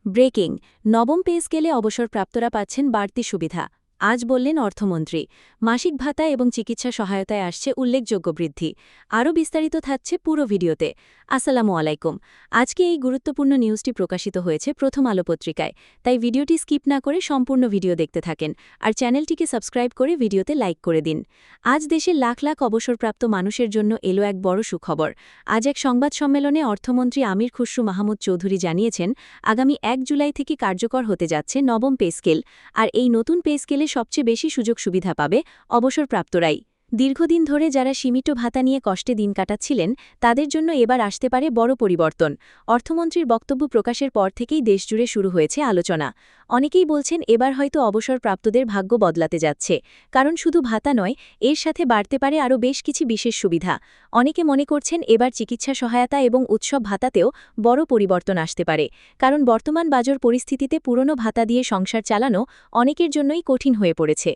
Breaking, নবম pay স্কেলে অবসরপ্রাপ্তরা পাচ্ছেন বাড়তি সুবিধা। আজ বললেন অর্থমন্ত্রী। মাসিক ভাতা এবং চিকিৎসা সহায়তায় আসছে উল্লেখযোগ্য বৃদ্ধি। আরও বিস্তারিত থাকছে পুরো ভিডিওতে। আসসালামু আলাইকুম। আজকে এই গুরুত্বপূর্ণ নিউজটি প্রকাশিত হয়েছে প্রথম আলো পত্রিকায়, তাই ভিডিওটি স্কিপ না করে সম্পূর্ণ ভিডিও দেখতে থাকেন আর চ্যানেলটিকে সাবস্ক্রাইব করে ভিডিওতে লাইক করে দিন। আজ দেশের লাখ লাখ অবসরপ্রাপ্ত মানুষের জন্য এলো এক বড় সুখবর। আজ এক সংবাদ সম্মেলনে অর্থমন্ত্রী আমির খুসরু মাহমুদ চৌধুরী জানিয়েছেন, আগামী ১ জুলাই থেকে কার্যকর হতে যাচ্ছে নবম পে স্কেল, আর এই নতুন পে স্কেলে সবচেয়ে বেশি সুযোগ সুবিধা পাবে অবসরপ্রাপ্তরাই। দীর্ঘদিন ধরে যারা সীমিত ভাতা নিয়ে কষ্টে দিন কাটাচ্ছিলেন, তাদের জন্য এবার আসতে পারে বড় পরিবর্তন। অর্থমন্ত্রীর বক্তব্য প্রকাশের পর থেকেই দেশজুড়ে শুরু হয়েছে আলোচনা। অনেকেই বলছেন এবার হয়তো অবসরপ্রাপ্তদের ভাগ্য বদলাতে যাচ্ছে, কারণ শুধু ভাতা নয়, এর সাথে বাড়তে পারে আরও বেশ কিছু বিশেষ সুবিধা। অনেকে মনে করছেন এবার চিকিৎসা সহায়তা এবং উৎসব ভাতাতেও বড় পরিবর্তন আসতে পারে, কারণ বর্তমান বাজার পরিস্থিতিতে পুরনো ভাতা দিয়ে সংসার চালানো অনেকের জন্যই কঠিন হয়ে পড়েছে।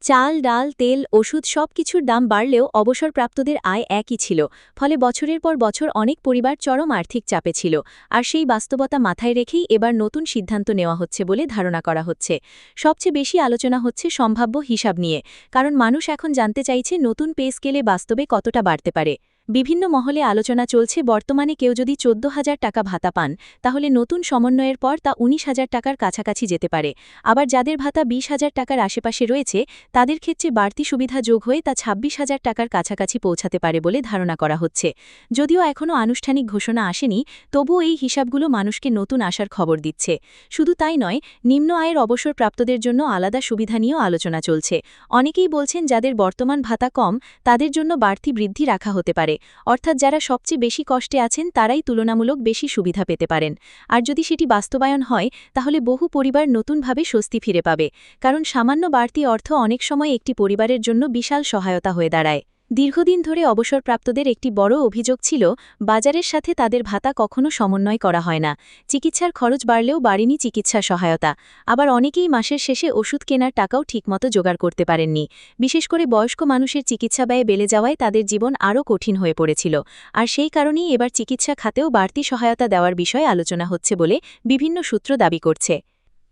চাল, ডাল, তেল, ওষুধ সবকিছুর দাম বাড়লেও অবসরপ্রাপ্তদের আয় একই ছিল, ফলে বছরের পর বছর অনেক পরিবার চরম আর্থিক চাপে ছিল। আর সেই বাস্তবতা মাথায় রেখেই এবার নতুন সিদ্ধান্ত নেওয়া হচ্ছে বলে ধারণা করা হচ্ছে। সবচেয়ে বেশি আলোচনা হচ্ছে সম্ভাব্য হিসাব নিয়ে, কারণ মানুষ এখন জানতে চাইছে নতুন পে স্কেলে বাস্তবে কতটা বাড়তে পারে। বিভিন্ন মহলে আলোচনা চলছে, বর্তমানে কেউ যদি ১৪,০০০ টাকা ভাতা পান, তাহলে নতুন সমন্বয়ের পর তা ১৯,০০০ টাকার কাছাকাছি যেতে পারে। আবার যাদের ভাতা ২০,০০০ টাকার আশেপাশে রয়েছে, তাদের ক্ষেত্রে বাড়তি সুবিধা যোগ হয়ে তা ২৬,০০০ টাকার কাছাকাছি পৌঁছাতে পারে বলে ধারণা করা হচ্ছে। যদিও এখনও আনুষ্ঠানিক ঘোষণা আসেনি, তবুও এই হিসাবগুলো মানুষকে নতুন আশার খবর দিচ্ছে। শুধু তাই নয়, নিম্ন আয়ের অবসরপ্রাপ্তদের জন্য আলাদা সুবিধা নিয়েও আলোচনা চলছে। অনেকেই বলছেন যাদের বর্তমান ভাতা কম, তাদের জন্য বাড়তি বৃদ্ধি রাখা হতে পারে, অর্থাৎ যারা সবচেয়ে বেশি কষ্টে আছেন তারাই তুলনামূলক বেশি সুবিধা পেতে পারেন। আর যদি সেটি বাস্তবায়ন হয়, তাহলে বহু পরিবার নতুনভাবে স্বস্তি ফিরে পাবে, কারণ সামান্য বাড়তি অর্থ অনেক সময় একটি পরিবারের জন্য বিশাল সহায়তা হয়ে দাঁড়ায়। দীর্ঘদিন ধরে অবসরপ্রাপ্তদের একটি বড় অভিযোগ ছিল, বাজারের সাথে তাদের ভাতা কখনো সমন্বয় করা হয় না। চিকিৎসার খরচ বাড়লেও বাড়েনি চিকিৎসা সহায়তা। আবার অনেকেই মাসের শেষে ওষুধ কেনার টাকাও ঠিকমতো জোগাড় করতে পারেননি। বিশেষ করে বয়স্ক মানুষের চিকিৎসা ব্যয় বেড়ে যাওয়ায় তাদের জীবন আরও কঠিন হয়ে পড়েছিল। আর সেই কারণেই এবার চিকিৎসা খাতেও বাড়তি সহায়তা দেওয়ার বিষয়ে আলোচনা হচ্ছে বলে বিভিন্ন সূত্র দাবি করছে।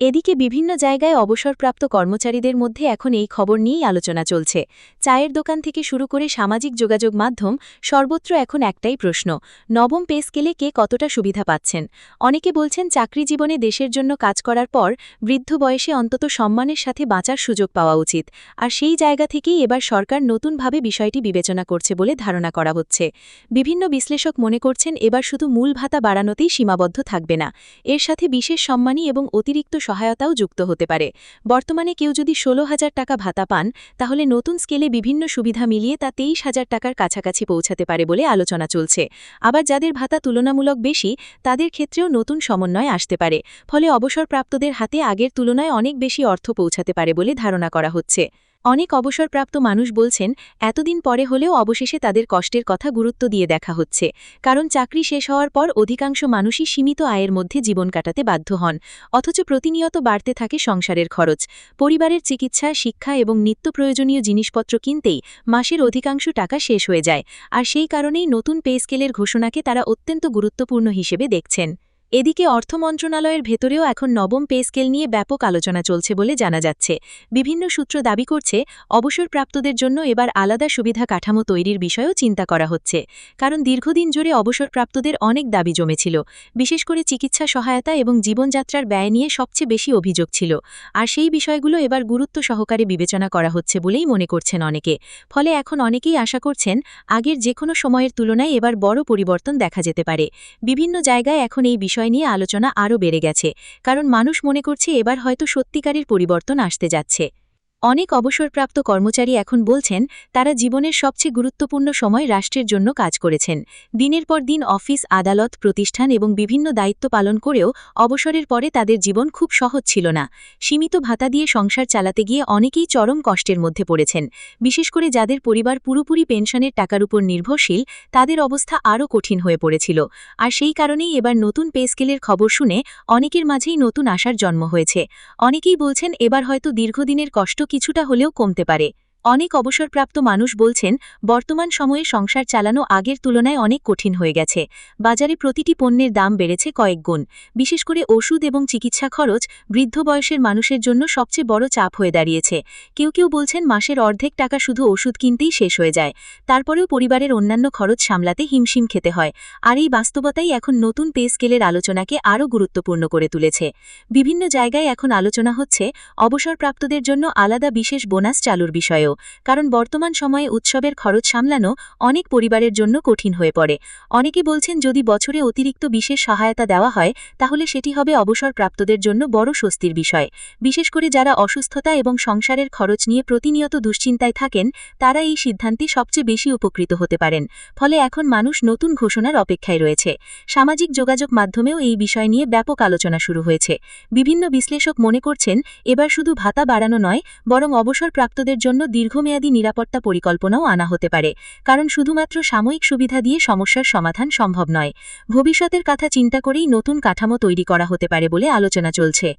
এদিকে বিভিন্ন জায়গায় অবসরপ্রাপ্ত কর্মচারীদের মধ্যে এখন এই খবর নিয়েই আলোচনা চলছে। চায়ের দোকান থেকে শুরু করে সামাজিক যোগাযোগ মাধ্যম, সর্বত্র এখন একটাই প্রশ্ন, নবম পে স্কেলে কে কতটা সুবিধা পাচ্ছেন। অনেকে বলছেন চাকরি জীবনে দেশের জন্য কাজ করার পর বৃদ্ধ বয়সে অন্তত সম্মানের সাথে বাঁচার সুযোগ পাওয়া উচিত। আর সেই জায়গা থেকেই এবার সরকার নতুনভাবে বিষয়টি বিবেচনা করছে বলে ধারণা করা হচ্ছে। বিভিন্ন বিশ্লেষক মনে করছেন এবার শুধু মূল ভাতা বাড়ানোতেই সীমাবদ্ধ থাকবে না, এর সাথে বিশেষ সম্মানী এবং অতিরিক্ত সহায়তাও যুক্ত হতে পারে। বর্তমানে কেউ যদি ১৬,০০০ টাকা ভাতা পান, তাহলে নতুন স্কেলে বিভিন্ন সুবিধা মিলিয়ে তা ২৩,০০০ টাকার কাছাকাছি পৌঁছাতে পারে বলে আলোচনা চলছে। আবার যাদের ভাতা তুলনামূলক বেশি, তাদের ক্ষেত্রেও নতুন সমন্বয় আসতে পারে, ফলে অবসরপ্রাপ্তদের হাতে আগের তুলনায় অনেক বেশি অর্থ পৌঁছাতে পারে বলে ধারণা করা হচ্ছে। অনেক অবসরপ্রাপ্ত মানুষ বলছেন, এতদিন পরে হলেও অবশেষে তাদের কষ্টের কথা গুরুত্ব দিয়ে দেখা হচ্ছে, কারণ চাকরি শেষ হওয়ার পর অধিকাংশ মানুষই সীমিত আয়ের মধ্যে জীবন কাটাতে বাধ্য হন, অথচ প্রতিনিয়ত বাড়তে থাকে সংসারের খরচ। পরিবারের চিকিৎসা, শিক্ষা এবং নিত্য প্রয়োজনীয় জিনিসপত্র কিনতেই মাসের অধিকাংশ টাকা শেষ হয়ে যায়। আর সেই কারণেই নতুন পে স্কেলের ঘোষণাকে তারা অত্যন্ত গুরুত্বপূর্ণ হিসেবে দেখছেন। এদিকে অর্থ মন্ত্রণালয়ের ভেতরেও এখন নবম পে স্কেল নিয়ে ব্যাপক আলোচনা চলছে বলে জানা যাচ্ছে। বিভিন্ন সূত্র দাবি করছে, অবসরপ্রাপ্তদের জন্য এবার আলাদা সুবিধা কাঠামো তৈরির বিষয়েও চিন্তা করা হচ্ছে, কারণ দীর্ঘদিন জুড়ে অবসরপ্রাপ্তদের অনেক দাবি জমেছিল। বিশেষ করে চিকিৎসা সহায়তা এবং জীবনযাত্রার ব্যয় নিয়ে সবচেয়ে বেশি অভিযোগ ছিল। আর সেই বিষয়গুলো এবার গুরুত্ব সহকারে বিবেচনা করা হচ্ছে বলেই মনে করছেন অনেকে। ফলে এখন অনেকেই আশা করছেন, আগের যে কোনো সময়ের তুলনায় এবার বড় পরিবর্তন দেখা যেতে পারে। বিভিন্ন জায়গায় এখন এই বিষয় নিয়ে আলোচনা আরও বেড়ে গেছে, কারণ মানুষ মনে করছে এবার হয়তো সত্যিকারের পরিবর্তন আসতে যাচ্ছে। অনেক অবসরপ্রাপ্ত কর্মচারী এখন বলছেন, তারা জীবনের সবচেয়ে গুরুত্বপূর্ণ সময় রাষ্ট্রের জন্য কাজ করেছেন। দিনের পর দিন অফিস, আদালত, প্রতিষ্ঠান এবং বিভিন্ন দায়িত্ব পালন করেও অবসরের পরে তাদের জীবন খুব সহজ ছিল না। সীমিত ভাতা দিয়ে সংসার চালাতে গিয়ে অনেকেই চরম কষ্টের মধ্যে পড়েছেন। বিশেষ করে যাদের পরিবার পুরোপুরি পেনশনের টাকার উপর নির্ভরশীল, তাদের অবস্থা আরও কঠিন হয়ে পড়েছিল। আর সেই কারণেই এবার নতুন পে স্কেলের খবর শুনে অনেকের মাঝেই নতুন আশার জন্ম হয়েছে। অনেকেই বলছেন এবার হয়তো দীর্ঘদিনের কষ্ট কিছুটা হলেও কমতে পারে। অনেক অবসরপ্রাপ্ত মানুষ বলছেন বর্তমান সময়ে সংসার চালানো আগের তুলনায় অনেক কঠিন হয়ে গেছে। বাজারে প্রতিটি পণ্যের দাম বেড়েছে কয়েক গুণ। বিশেষ করে ওষুধ এবং চিকিৎসা খরচ বৃদ্ধ বয়সের মানুষের জন্য সবচেয়ে বড় চাপ হয়ে দাঁড়িয়েছে। কেউ কেউ বলছেন মাসের অর্ধেক টাকা শুধু ওষুধ কিনতেই শেষ হয়ে যায়। তারপরেও পরিবারের অন্যান্য খরচ সামলাতে হিমশিম খেতে হয়। আর এই বাস্তবতাই এখন নতুন পে স্কেলের আলোচনাকে আরও গুরুত্বপূর্ণ করে তুলেছে। বিভিন্ন জায়গায় এখন আলোচনা হচ্ছে অবসরপ্রাপ্তদের জন্য আলাদা বিশেষ বোনাস চালুর বিষয়েও, কারণ বর্তমান সময়ে উৎসবের খরচ সামলানো অনেক পরিবারের জন্য কঠিন হয়ে পড়ে। অনেকে বলছেন যদি বছরে অতিরিক্ত বিশেষ সহায়তা দেওয়া হয় তাহলে সেটি হবে অবসরপ্রাপ্তদের জন্য বড় স্বস্তির বিষয়। বিশেষ করে যারা অসুস্থতা এবং সংসারের খরচ নিয়ে প্রতিনিয়ত দুশ্চিন্তায় থাকেন তারা এই সিদ্ধান্তে সবচেয়ে বেশি উপকৃত হতে পারেন। ফলে এখন মানুষ নতুন ঘোষণার অপেক্ষায় রয়েছে। সামাজিক যোগাযোগ মাধ্যমেও এই বিষয় নিয়ে ব্যাপক আলোচনা শুরু হয়েছে। বিভিন্ন বিশ্লেষক মনে করছেন এবার শুধু ভাতা বাড়ানো নয়, বরং অবসরপ্রাপ্তদের জন্য দীর্ঘমেয়াদী নিরাপত্তা পরিকল্পনাও আনা হতে পারে। কারণ শুধুমাত্র সাময়িক সুবিধা দিয়ে সমস্যার সমাধান সম্ভব নয়। ভবিষ্যতের কথা চিন্তা করেই নতুন কাঠামো তৈরি করা হতে পারে বলে আলোচনা চলছে।